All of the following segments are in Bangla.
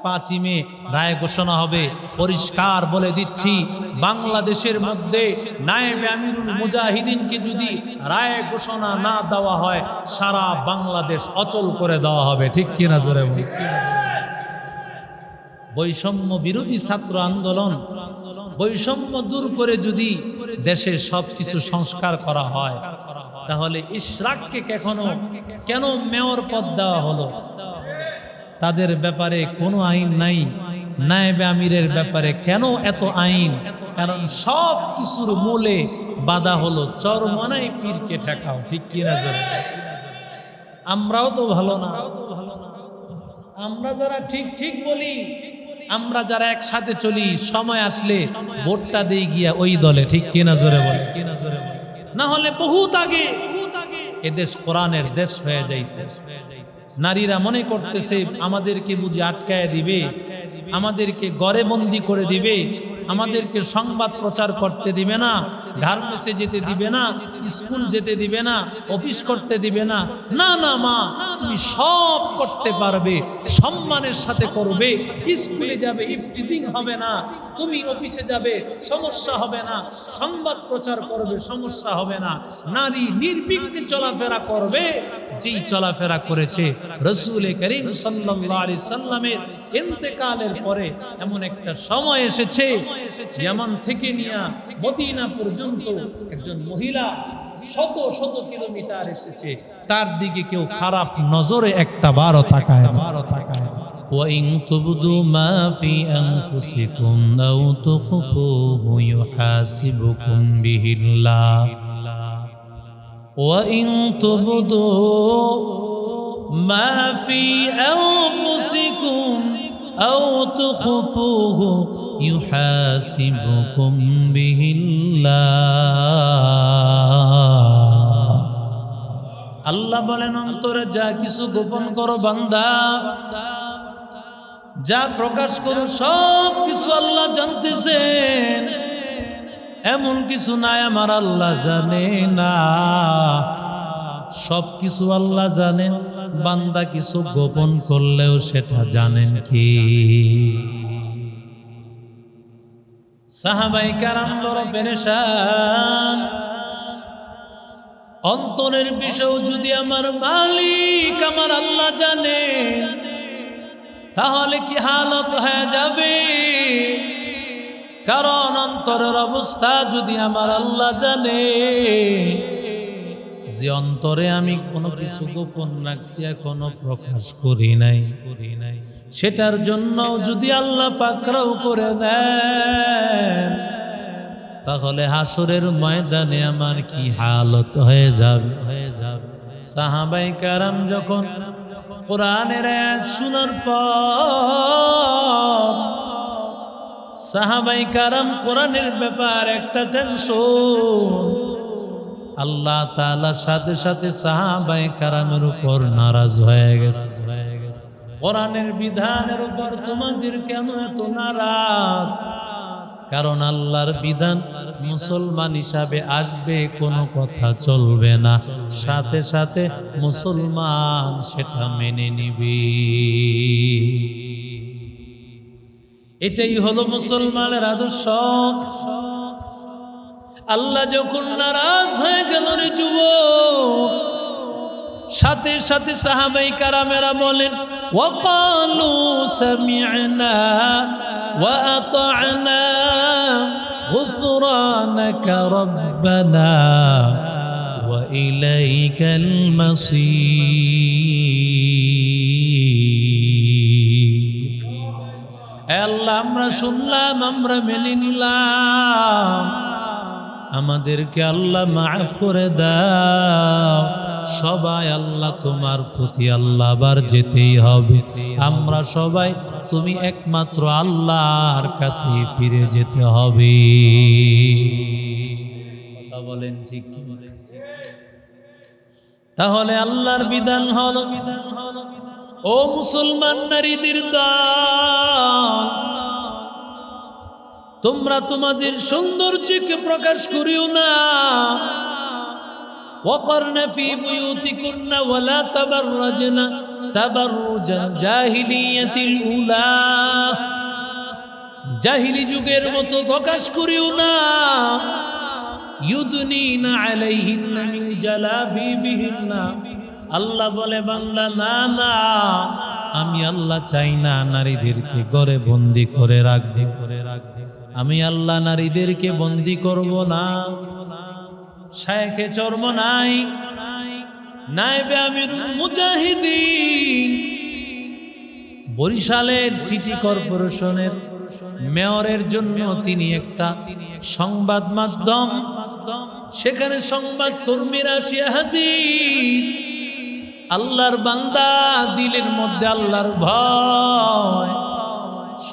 5ই মে রায় ঘোষণা হবে। পরিষ্কার বলে দিচ্ছি, বাংলাদেশের মধ্যে নায়েবে আমিরুল মুজাহিদিনকে যদি রায় ঘোষণা না দেওয়া হয়, সারা বাংলাদেশ অচল করে দেওয়া হবে। ঠিক কিনা জোরে বলি? বৈষম্য বিরোধী ছাত্র আন্দোলন, বৈষম্য দূর করে যদি দেশে সবকিছু সংস্কার করা হয়, তাহলে ইশরাককে কেন মেয়র পদ দেওয়া হলো? তাদের ব্যাপারে কোনো আইন নাই। নায়েবে আমিরের ব্যাপারে কেন এত আইন? কারণ সব কিছুর মূলে বাধা হলো চরমনাই পীরকে ঠেকাও। ঠিক কিনা জোরে? আমরাও তো ভালো না, আমরা যারা ঠিক ঠিক বলি, আমরা যারা একসাথে চলি, সময় আসলে ভোটটা দিয়ে গিয়া ওই দলে। ঠিক কিনা জোরে বলে? না হলে বহুত আগে এদেশ কোরআনের দেশ হয়ে যাইত। নারীরা মনে করতেছে আমাদেরকে বুঝি আটকায় দিবে, আমাদেরকে ঘরে বন্দি করে দিবে, আমাদেরকে সংবাদ প্রচার করতে দিবে না, গার্মেন্টসে যেতে দিবে না, স্কুল যেতে দিবে না, অফিস করতে দিবে না। না না মা, তুমি সব করতে পারবে, সম্মানের সাথে করবে। স্কুলে যাবে, ইফটিজিং হবে না। তুমি অফিসে যাবে, সমস্যা হবে না। সংবাদ প্রচার করবে, সমস্যা হবে না। নারী নির্বিঘ্নে চলাফেরা করবে, যেই চলাফেরা করেছে রাসূল করিম সাল্লাল্লাহু আলাইহি সাল্লামের ইন্তেকালের পরে। এমন একটা সময় এসেছে, ইয়ামান থেকে নিয়ে মদিনা পর্যন্ত একজন মহিলা শত শত কিলোমিটার এসেছে, তার দিকে কেউ খারাপ নজরে একটা বারও তাকায় না। وَإِن تُبْدُوا مَا فِي أَنفُسِكُمْ أَوْ تُخْفُوهُ يُحَاسِبْكُم بِهِ اللَّهُ وَإِن تُبْدُوا مَا فِي أَنفُسِكُمْ أَوْ تُخْفُوهُ يُحَاسِبْكُم بِهِ اللَّهُ। আল্লাহ বলেন, অন্তরে যা কিছু গোপন করো বান্দা, যা প্রকাশ করো সব কিছু আল্লাহ জানতেছেন। এমন কিছু নাই আমার আল্লাহ জানে না, সব কিছু আল্লাহ জানেন। বান্দা কিছু গোপন করলেও সেটা জানেন কি? সাহাবায়ে কেরাম বড় পেরেশান। অন্তরের বিষয় যদি আমার মালিক আমার আল্লাহ জানে, তাহলে কি হালত হয়ে যাবে? কারণ অন্তরের অবস্থা যদি আমার আল্লাহ জানে, যে অন্তরে আমি কোনো কিছু গোপন রাখছি, এখনো প্রকাশ করি নাই, সেটার জন্য যদি আল্লাহ পাকড়াও করে দেন, তাহলে হাসরের ময়দানে আমার কি হালত হয়ে যাবে? সাহাবায়ে কেরাম যখন কোরআনের আয়াত শোনার পর, সাহাবায়ে কেরাম কোরআনের ব্যাপার একটা টেনশন, আল্লাহ তাআলা সাথে সাথে সাহাবায়ে কেরামের উপর নারাজ হয়ে গেছে। কোরআনের বিধানের উপর তোমাদের কেন এত নারাজ? কারণ আল্লাহর বিধান মুসলমান হিসাবে আসবে, কোনো কথা চলবে না, সাথে সাথে মুসলমান সেটা মেনে নিবে। এটাই হলো মুসলমানের আদর্শ। আল্লাহ যখন নারাজ হয়ে গেল রে যুবক, সাথে সাথে সাহাবায়ে কেরামেরা বলেন, ওয়াকালু সামি'না ওয়া আতা'না গুফরানাকা রাব্বানা ওয়া ইলাইকাল মাসীর। আল্লাহ, আমরা শুনলাম, আমরা মেনে নিলাম, আমাদেরকে আল্লাহ মাফ করে দাও। সবাই আল্লাহ তোমার প্রতি আল্লাহ আবার যেতেই হবে। আমরা সবাই তুমি একমাত্র আল্লাহর কাছে ফিরে যেতে হবে। কথা বলেন ঠিক কি? তাহলে আল্লাহর বিধান হলো, ও মুসলমান নারীদের দল, তোমরা তোমাদের সৌন্দর্যকে প্রকাশ করিও না। ওয়াকারনা ফি বুয়ুতিকুন্না ওয়ালা তাবাররাজনা তাবাররুজাল জাহিলিয়াতিল উলা। জাহিলি যুগের মতো প্রকাশ করিও না। ইউদনিনা আলাইহিন্না মিন জালাবিবিহিন্না, আল্লাহ বলে বান্দা না না, আমি আল্লাহ চাই না নারীদেরকে ঘরে বন্দি করে রাখবে। আমি আল্লাহ নারীদেরকে বন্দি করব না। শায়েখে চর্ম নাই, নায়েবে আমিরুল মুজাহিদিন, বরিশালের সিটি কর্পোরেশনের মেয়রের জন্য তিনি একটা সংবাদ মাধ্যম, সেখানে সংবাদ কর্মীরা আসিয়া হাজির। আল্লাহর বান্দা, দিলের মধ্যে আল্লাহর ভয়,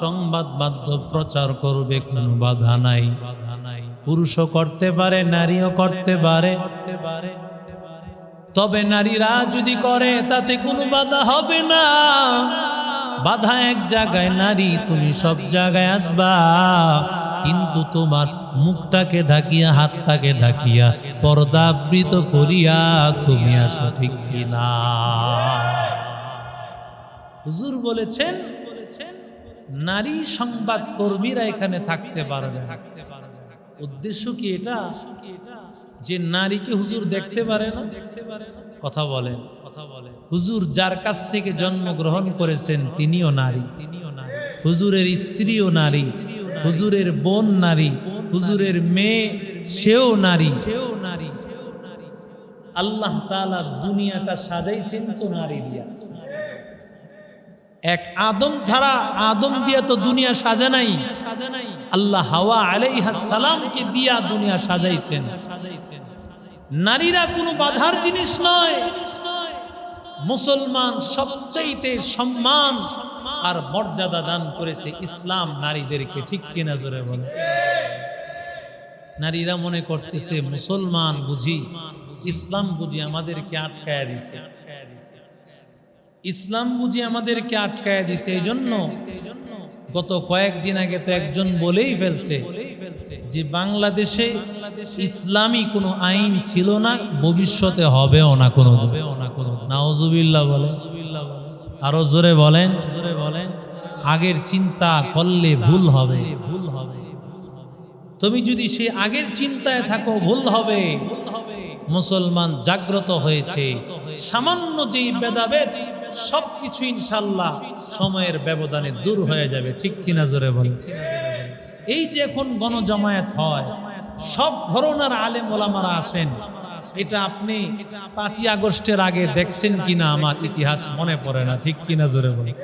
সংবাদ মাধ্যম প্রচার করবে, কোনো বাধা নাই। পুরুষও করতে পারে, নারীও করতে পারে, তবে নারীরা যদি করে তাতে কোনো বাধা হবে না। বাধা এক জায়গায়, নারী তুমি সব জায়গায় আসবা, কিন্তু তোমার মুখটাকে ঢাকিয়া, হাতটাকে ঢাকিয়া, পর্দাবৃত করিয়া তুমি আসো, ঠিক কিনা? হুজুর বলেছেন নারী সংবাদ কর্মীরা এখানে থাকতে পারবে। উদ্দেশ্য কি এটা যে নারীকে হুজুর দেখতে পারে না? কথা বলেন। হুজুর যার কাছ থেকে জন্মগ্রহণ করেছেন তিনিও নারী, হুজুরের স্ত্রীও নারী, হুজুরের বোন নারী, হুজুরের মেয়ে সেও নারী। আল্লাহ তাআলা দুনিয়াটা সাজাইছেন তো নারী দিয়া। এক আদম ছাড়া, আদম দিয়া তো দুনিয়া সাজা নাই। আল্লাহ হাওয়া আলাইহিস সালামকে দিয়া দুনিয়া সাজাইছেন। নারীরা কোনো বাধার জিনিস নয়। মুসলমান সবচাইতে সম্মান আর মর্যাদা দান করেছে ইসলাম নারীদেরকে, ঠিক কিনা জোরে বলে? নারীরা মনে করতেছে মুসলমান বুঝি, ইসলাম বুঝি আমাদেরকে আটকায়া দিছে, ইসলাম বুঝি আমাদেরকে আটকায়া দিছে। এই জন্য গত কয়েকদিন আগে তো একজন বলেই ফেলছে যে বাংলাদেশে ইসলামী কোনো আইন ছিল না, ভবিষ্যতে হবেও না কোনো। নাউজুবিল্লাহ বলে, আরো জোরে বলেন। আগের চিন্তা করলে ভুল হবে। তুমি যদি সে আগের চিন্তায় থাকো ভুল হবে। মুসলমান জাগ্রত হয়েছে, সামান্য যেই ভেদাভেদ সবকিছু ইনশাআল্লাহ সময়ের ব্যবধানে দূর হয়ে যাবে, ঠিক কিনা জোরে বলেন। এই যে এখন গণজমায়েত হয়, সব ধরনের আলেম ওলামারা আসেন, এটা আপনি 5ই আগস্টের আগে দেখছেন কিনা আমার ইতিহাস মনে পড়ে না, ঠিক কিনা জোরে বলেন।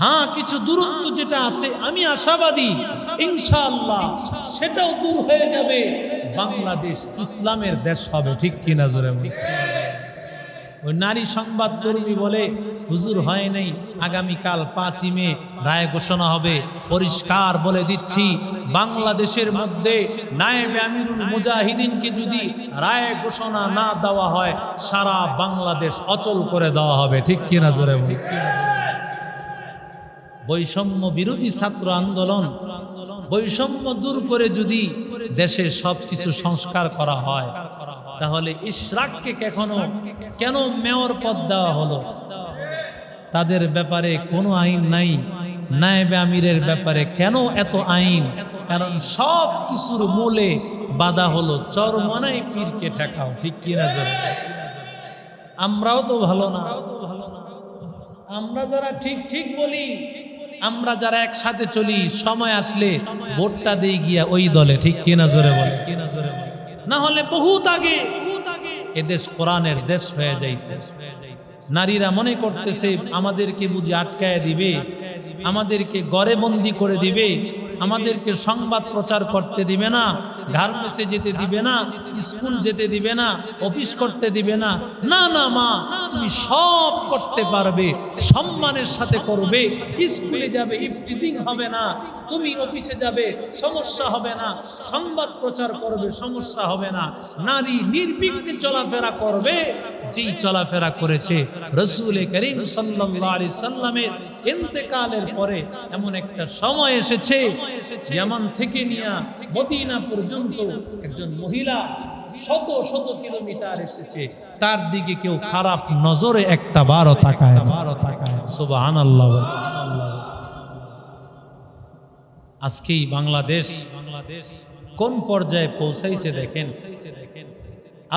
হ্যাঁ, কিছু দূরত্ব যেটা আছে আমি আশাবাদী ইনশাআল্লাহ সেটাও দূর হয়ে যাবে, বাংলাদেশ ইসলামের দেশ হবে, ঠিক কিনা জোরে বলেন। ওই নারী সংবাদ কর্মী বলে হুজুর হয় নাই, আগামীকাল 5ই মে রায় ঘোষণা হবে। পরিষ্কার বলে দিচ্ছি, বাংলাদেশের মধ্যে নায়েবে আমিরুল মুজাহিদিনকে যদি রায় ঘোষণা না দেওয়া হয়, সারা বাংলাদেশ অচল করে দেওয়া হবে, ঠিক কিনা জোরে বলি। বৈষম্য বিরোধী ছাত্র আন্দোলন, বৈষম্য দূর করে যদি দেশে সবকিছু সংস্কার করা হয়, তাহলে ইশরাককে কেন মেয়র পদ দেওয়া হলো? তাদের ব্যাপারে কোনো আইন নাই। নায়েবে আমিরের ব্যাপারে কেন এত আইন? কারণ সব কিছুর মূলে বাধা হলো চরমনাই পীরকে ঠেকাও, ঠিক কিনা জোরে। আমরাও তো ভালো না, আমরা যারা ঠিক বলি, আমরা যারা একসাথে চলি, সময় আসলে ভোটটা দিয়ে গিয়া ওই দলে, ঠিক কিনা জোরে বলে। না হলে বহুত আগে এদেশ কোরআনের দেশ হয়ে যাইত। নারীরা মনে করতেছে আমাদেরকে বুঝি আটকায় দিবে, আমাদেরকে ঘরে বন্দি করে দিবে, আমাদেরকে সংবাদ প্রচার করতে দিবে না, গার্মেন্টসে যেতে দিবে না, স্কুল যেতে দিবে না, অফিস করতে দিবে না। না না মা, তুমি সব করতে পারবে, সম্মানের সাথে করবে। স্কুলে যাবে, ইফটিজিং হবে না। তুমি অফিসে যাবে, সমস্যা হবে না। সংবাদ প্রচার করবে, সমস্যা হবে না। নারী নির্বিঘ্নে চলাফেরা করবে, যেই চলাফেরা করেছে রাসূল করিম সাল্লাল্লাহু আলাইহি সাল্লামের ইন্তেকালের পরে। এমন একটা সময় এসেছে, ইয়ামান থেকে নিয়ে মদিনা পর্যন্ত একজন মহিলা শত শত কিলোমিটার এসেছে, তার দিকে কেউ খারাপ নজরে একটা বারও তাকায় না। সুবহানাল্লাহ। আজকেই বাংলাদেশ কোন পর্যায়ে পৌঁছাইছে দেখেন।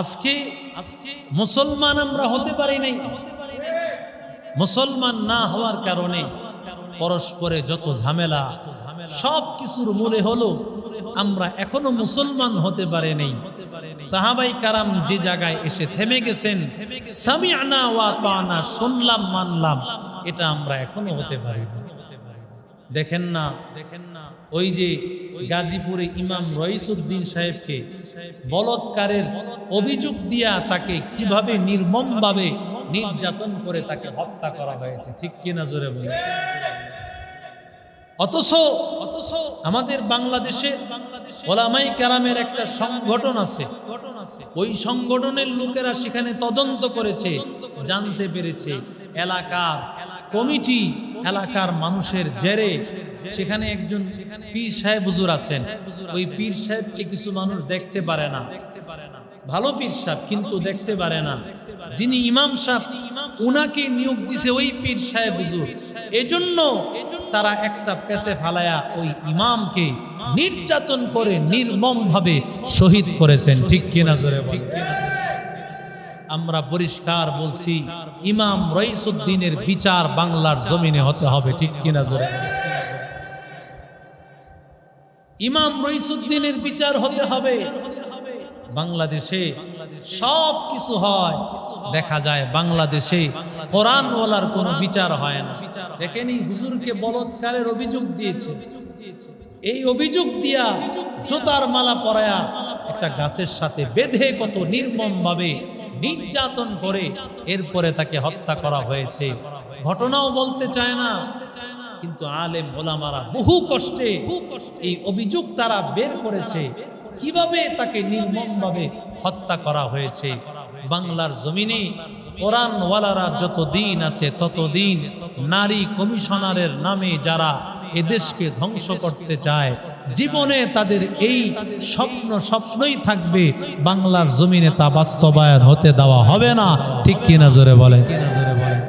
আজকে মুসলমান আমরা হতে পারি নাই। মুসলমান না হওয়ার কারণে পরস্পরে যত ঝামেলা, সব কিছুর মূলে হলো আমরা এখনো মুসলমান হতে পারি নাই। সাহাবাই কারাম যে জায়গায় এসে থেমে গেছেন, সামিআনা ওয়া আতানা, শুনলাম মানলাম, এটা আমরা এখনো হতে পারি না। দেখেন না ওই যে গাজীপুরে ইমাম রইসউদ্দিন সাহেবকে বলৎকারের অভিযোগ দিয়া তাকে কিভাবে নির্মমভাবে নির্যাতন করে তাকে হত্যা করা হয়েছে, ঠিক কিনা জোরে বলে। অথচ আমাদের বাংলাদেশে ওলামাই কেরামের একটা সংগঠন আছে, ওই সংগঠনের লোকেরা সেখানে তদন্ত করেছে, জানতে পেরেছে এলাকার কমিটি, এলাকার মানুষের জেরে সেখানে একজন পীর সাহেব হুজুর আছেন। ওই পীর সাহেবকে কিছু মানুষ দেখতে পারে না, ভালো পীর সাহেব কিন্তু দেখতে পারে না। যিনি ইমাম সাহেব উনাকে নিয়োগ দিছে ওই পীর সাহেব হুজুর। এজন্য তারা একটা পেছে ফালায়া ওই ইমামকে নির্যাতন করে নির্মমভাবে শহীদ করেছেন, ঠিক কিনা জোরে বলেন। আমরা পরিষ্কার বলছি, ইমাম রইসউদ্দিনের বিচার বাংলার জমিনে হতে হবে, ঠিক কিনা জোরে। ইমাম রইসউদ্দিনের বিচার হতে হবে। বাংলাদেশে সব কিছু হয়, দেখা যায় বাংলাদেশে কোরআনওয়ালার কোনো বিচার হয় না। দেখেনি হুজুরকে বলৎকারের অভিযোগ দিয়েছে, এই অভিযোগ দিয়া জুতার মালা পরায়া একটা গাছের সাথে বেঁধে কত নির্মমভাবে নির্যাতন করে এরপরে তাকে হত্যা করা হয়েছে। ঘটনাও বলতে চায় না, কিন্তু আলেম ওলামারা বহু কষ্টে এই অভিযোগ তারা বের করেছে, কিভাবে তাকে নির্মমভাবে হত্যা করা হয়েছে। বাংলার জমিনে কোরআনওয়ালারা যতদিন আছে ততদিন নারী কমিশনারের নামে যারা এদেশকে ধ্বংস করতে চায়, জীবনে তাদের এই স্বপ্নই থাকবে, বাংলার জমিনে তা বাস্তবায়ন হতে দেওয়া হবে না, ঠিক কিনা জোরে বলে।